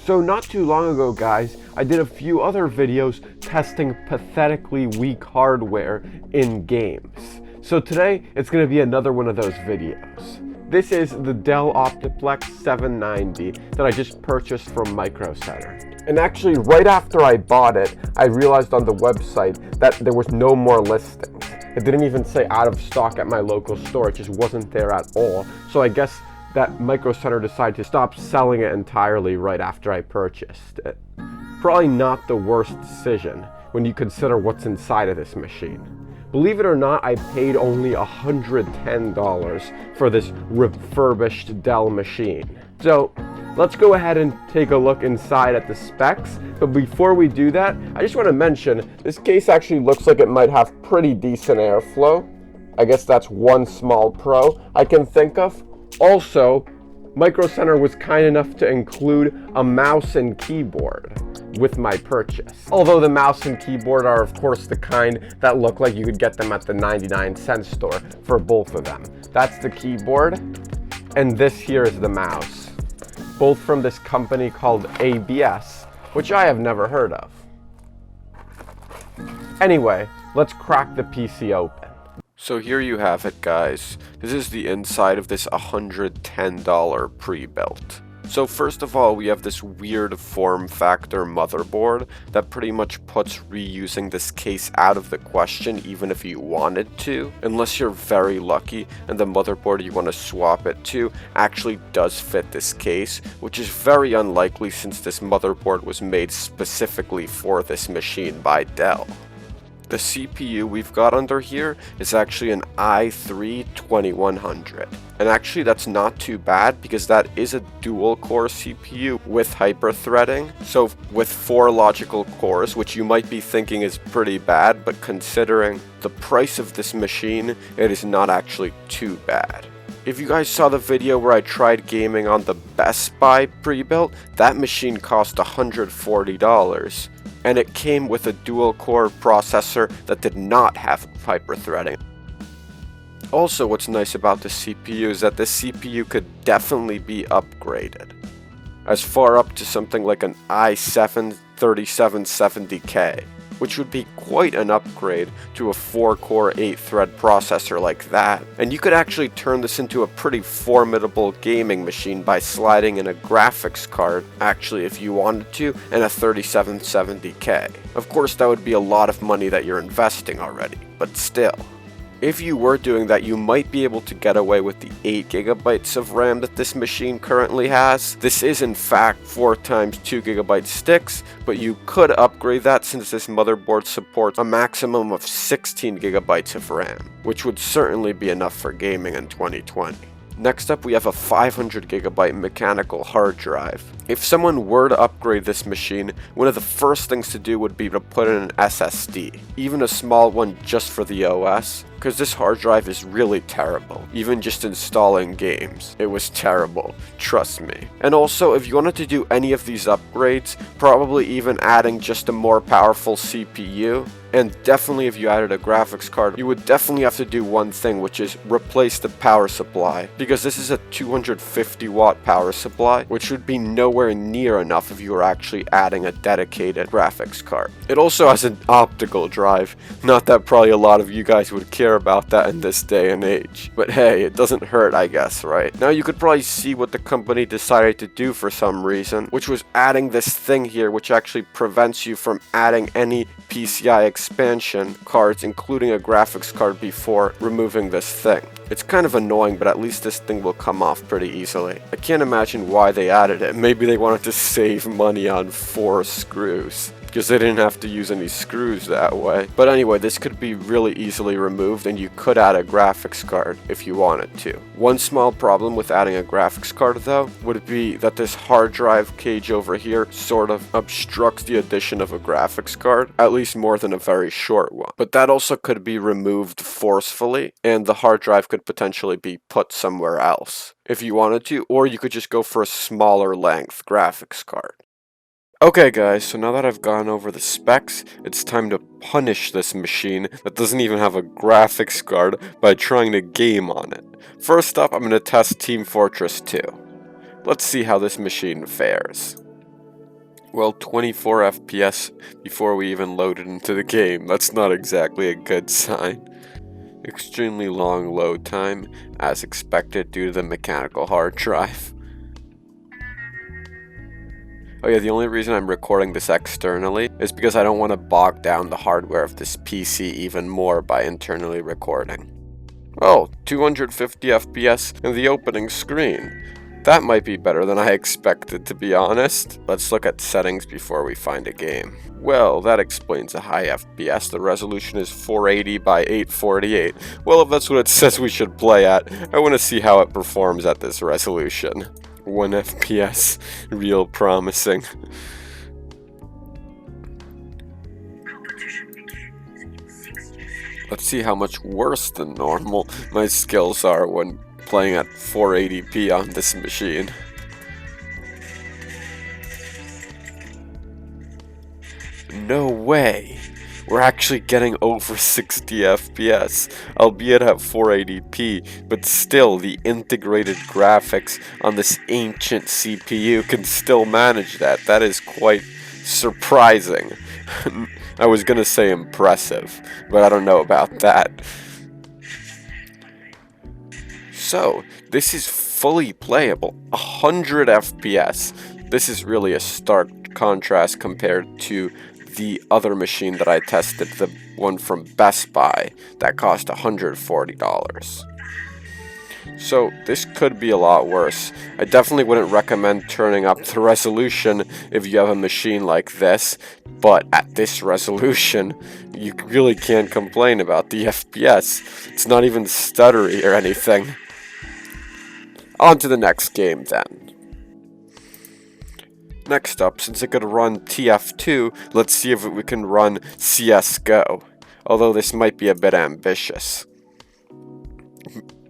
So not too long ago, guys, I did a few other videos testing pathetically weak hardware in games. So today, it's going to be another one of those videos. This is the Dell Optiplex 790 that I just purchased from Micro Center. And actually, right after I bought it, I realized on the website that there was no more listings. It didn't even say out of stock at my local store, it just wasn't there at all. So I guess that Micro Center decided to stop selling it entirely right after I purchased it. Probably not the worst decision when you consider what's inside of this machine. Believe it or not, I paid only $110 for this refurbished Dell machine. So let's go ahead and take a look inside at the specs. But before we do that, I just want to mention this case actually looks like it might have pretty decent airflow. I guess that's one small pro I can think of. Also, Micro Center was kind enough to include a mouse and keyboard with my purchase. Although the mouse and keyboard are of course the kind that look like you could get them at the 99-cent store for both of them. That's the keyboard, and this here is the mouse. Both from this company called ABS, which I have never heard of. Anyway, let's crack the PC open. So here you have it, guys. This is the inside of this $110 pre-built. So first of all, we have this weird form factor motherboard that pretty much puts reusing this case out of the question even if you wanted to, unless you're very lucky and the motherboard you want to swap it to actually does fit this case, which is very unlikely since this motherboard was made specifically for this machine by Dell. The CPU we've got under here is actually an i3-2100. And actually that's not too bad because that is a dual core CPU with hyper-threading. So with 4 logical cores, which you might be thinking is pretty bad, but considering the price of this machine, it is not actually too bad. If you guys saw the video where I tried gaming on the Best Buy pre-built, that machine cost $140. And it came with a dual-core processor that did not have hyper-threading. Also, what's nice about the CPU is that the CPU could definitely be upgraded, as far up to something like an i7-3770K, which would be quite an upgrade to a 4-core 8-thread processor like that. And you could actually turn this into a pretty formidable gaming machine by sliding in a graphics card, actually if you wanted to, and a 3770K. Of course that would be a lot of money that you're investing already, but still. If you were doing that, you might be able to get away with the 8 GB of RAM that this machine currently has. This is in fact 4 times 2 GB sticks, but you could upgrade that since this motherboard supports a maximum of 16 GB of RAM, which would certainly be enough for gaming in 2020. Next up, we have a 500 GB mechanical hard drive. If someone were to upgrade this machine, one of the first things to do would be to put in an SSD, even a small one just for the OS, because this hard drive is really terrible. Even just installing games, it was terrible, trust me. And also, if you wanted to do any of these upgrades, probably even adding just a more powerful CPU, and definitely if you added a graphics card, you would definitely have to do one thing, which is replace the power supply, because this is a 250 watt power supply, which would be nowhere near enough if you were actually adding a dedicated graphics card. It also has an optical drive, not that probably a lot of you guys would care about that in this day and age, but hey, it doesn't hurt, I guess, right? Now you could probably see what the company decided to do for some reason, which was adding this thing here, which actually prevents you from adding any PCI expansion cards, including a graphics card, before removing this thing. It's kind of annoying, but at least this thing will come off pretty easily. I can't imagine why they added it. Maybe they wanted to save money on 4 screws, because they didn't have to use any screws that way. But anyway, this could be really easily removed, and you could add a graphics card if you wanted to. One small problem with adding a graphics card though would be that this hard drive cage over here sort of obstructs the addition of a graphics card, at least more than a very short one. But that also could be removed forcefully, and the hard drive could potentially be put somewhere else if you wanted to, or you could just go for a smaller length graphics card. Okay guys, so now that I've gone over the specs, it's time to punish this machine that doesn't even have a graphics card by trying to game on it. First up, I'm going to test Team Fortress 2. Let's see how this machine fares. Well, 24 FPS before we even loaded into the game. That's not exactly a good sign. Extremely long load time, as expected due to the mechanical hard drive. Oh yeah, the only reason I'm recording this externally is because I don't want to bog down the hardware of this PC even more by internally recording. Oh, 250 FPS in the opening screen. That might be better than I expected, to be honest. Let's look at settings before we find a game. Well, that explains a high FPS. The resolution is 480 by 848. Well, if that's what it says we should play at, I want to see how it performs at this resolution. 1 FPS, real promising. Let's see how much worse than normal my skills are when playing at 480p on this machine. No way! We're actually getting over 60 FPS, albeit at 480p, but still the integrated graphics on this ancient CPU can still manage that. That is quite surprising. I was gonna say impressive, but I don't know about that. So, this is fully playable, 100 FPS. This is really a stark contrast compared to the other machine that I tested, the one from Best Buy, that cost $140. So this could be a lot worse. I definitely wouldn't recommend turning up the resolution if you have a machine like this, but at this resolution, you really can't complain about the FPS. It's not even stuttery or anything. On to the next game then. Next up, since it could run TF2, let's see if we can run CSGO. Although this might be a bit ambitious.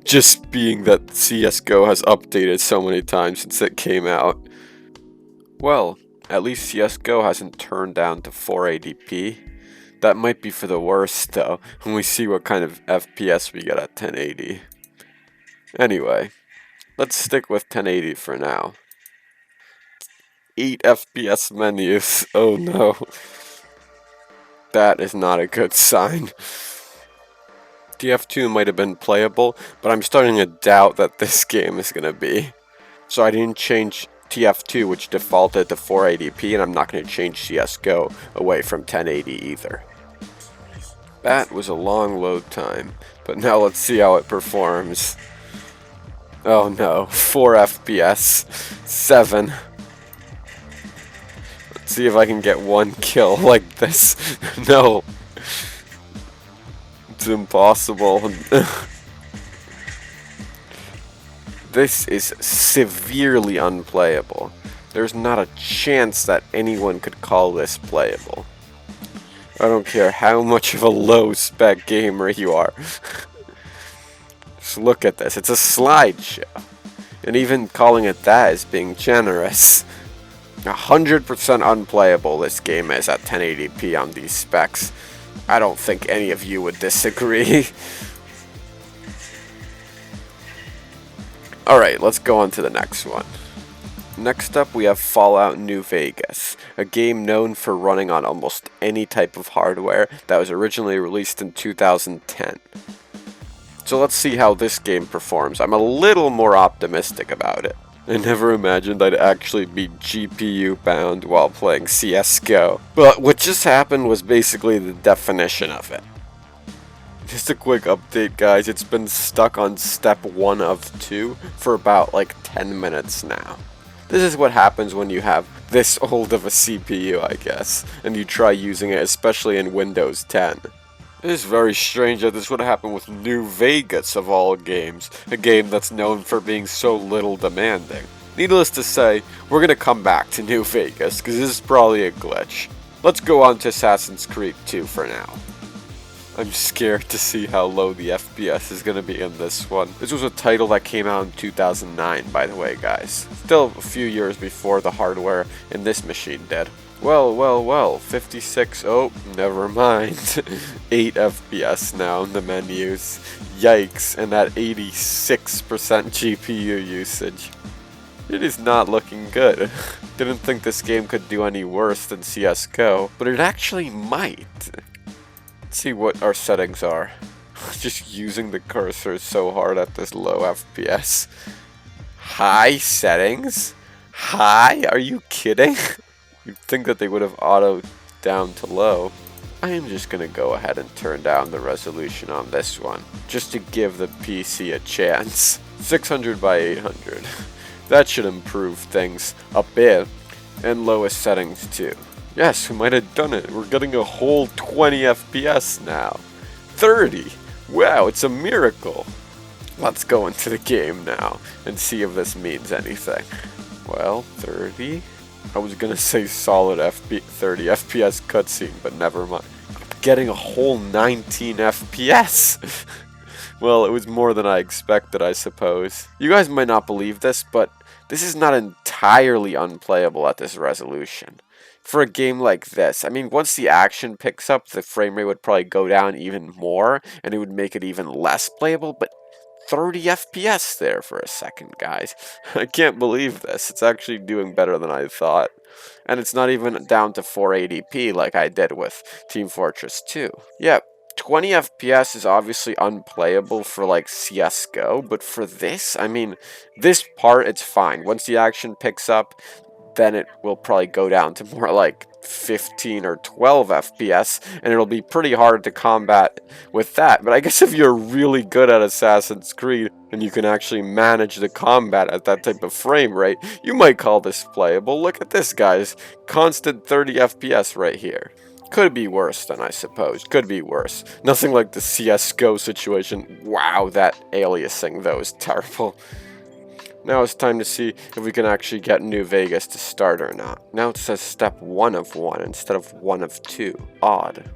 Just being that CSGO has updated so many times since it came out. Well, at least CSGO hasn't turned down to 480p. That might be for the worst though, when we see what kind of FPS we get at 1080. Anyway, let's stick with 1080 for now. 8 FPS menus, oh no. That is not a good sign. TF2 might have been playable, but I'm starting to doubt that this game is going to be. So I didn't change TF2, which defaulted to 480p, and I'm not going to change CSGO away from 1080 either. That was a long load time, but now let's see how it performs. Oh no, 4 FPS, 7. Let's see if I can get one kill like this. No. It's impossible. This is severely unplayable. There's not a chance that anyone could call this playable. I don't care how much of a low-spec gamer you are. Just look at this. It's a slideshow. And even calling it that is being generous. 100% unplayable this game is at 1080p on these specs. I don't think any of you would disagree. Alright, let's go on to the next one. Next up we have Fallout New Vegas, a game known for running on almost any type of hardware that was originally released in 2010. So let's see how this game performs. I'm a little more optimistic about it. I never imagined I'd actually be GPU bound while playing CSGO. But what just happened was basically the definition of it. Just a quick update, guys. It's been stuck on step 1 of 2 for about like 10 minutes now. This is what happens when you have this old of a CPU, I guess, and you try using it, especially in Windows 10. It is very strange that this would happen with New Vegas of all games, a game that's known for being so little demanding. Needless to say, we're gonna come back to New Vegas, because this is probably a glitch. Let's go on to Assassin's Creed 2 for now. I'm scared to see how low the FPS is gonna be in this one. This was a title that came out in 2009, by the way, guys. Still a few years before the hardware in this machine did. Well, 56, oh, never mind. 8 FPS now in the menus. Yikes, and that 86% GPU usage. It is not looking good. Didn't think this game could do any worse than CSGO, but it actually might. Let's see what our settings are. Just using the cursor so hard at this low FPS. High settings? High? Are you kidding? You'd think that they would have auto down to low. I am just gonna go ahead and turn down the resolution on this one, just to give the PC a chance. 600 by 800. That should improve things a bit. And lowest settings too. Yes, we might have done it. We're getting a whole 20 FPS now. 30! Wow, it's a miracle. Let's go into the game now and see if this means anything. Well, 30? I was gonna say solid 30 FPS cutscene, but never mind. Getting a whole 19 FPS! Well, it was more than I expected, I suppose. You guys might not believe this, but this is not entirely unplayable at this resolution. For a game like this, I mean, once the action picks up, the frame rate would probably go down even more, and it would make it even less playable, but 30 FPS there for a second, guys. I can't believe this. It's actually doing better than I thought. And it's not even down to 480p like I did with Team Fortress 2. Yeah, 20 FPS is obviously unplayable for like CSGO, but for this, I mean, this part, it's fine. Once the action picks up, then it will probably go down to more like 15 or 12 FPS, and it'll be pretty hard to combat with that. But I guess if you're really good at Assassin's Creed, and you can actually manage the combat at that type of frame rate, you might call this playable. Look at this, guys. Constant 30 FPS right here. Could be worse then, I suppose. Could be worse. Nothing like the CSGO situation. Wow, that aliasing, though, is terrible. Now it's time to see if we can actually get New Vegas to start or not. Now it says step 1 of 1 instead of 1 of 2. Odd.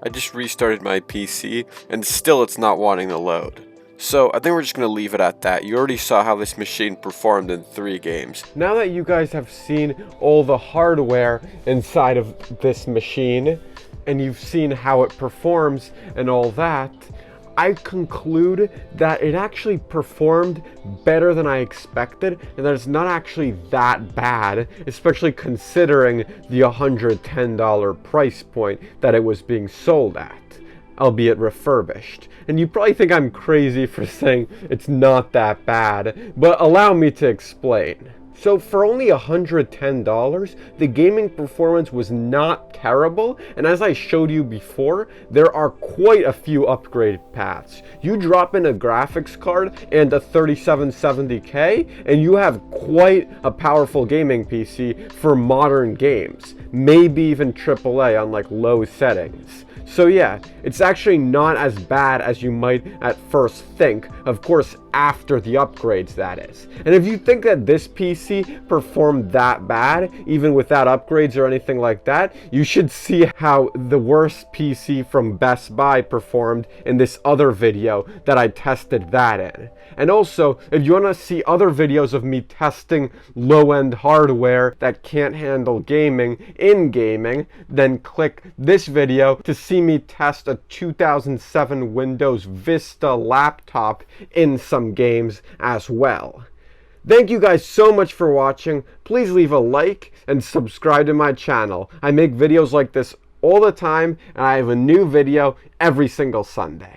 I just restarted my PC, and still it's not wanting to load. So I think we're just going to leave it at that. You already saw how this machine performed in 3 games. Now that you guys have seen all the hardware inside of this machine, and you've seen how it performs and all that, I conclude that it actually performed better than I expected, and that it's not actually that bad, especially considering the $110 price point that it was being sold at, albeit refurbished. And you probably think I'm crazy for saying it's not that bad, but allow me to explain. So for only $110, the gaming performance was not terrible, and as I showed you before, there are quite a few upgrade paths. You drop in a graphics card and a 3770K, and you have quite a powerful gaming PC for modern games, maybe even AAA on like low settings. So yeah, it's actually not as bad as you might at first think, of course after the upgrades, that is. And if you think that this PC performed that bad, even without upgrades or anything like that, you should see how the worst PC from Best Buy performed in this other video that I tested that in. And also, if you want to see other videos of me testing low-end hardware that can't handle gaming in gaming, then click this video to see me test a 2007 Windows Vista laptop in some games as well. Thank you guys so much for watching. Please leave a like and subscribe to my channel. I make videos like this all the time, and I have a new video every single Sunday.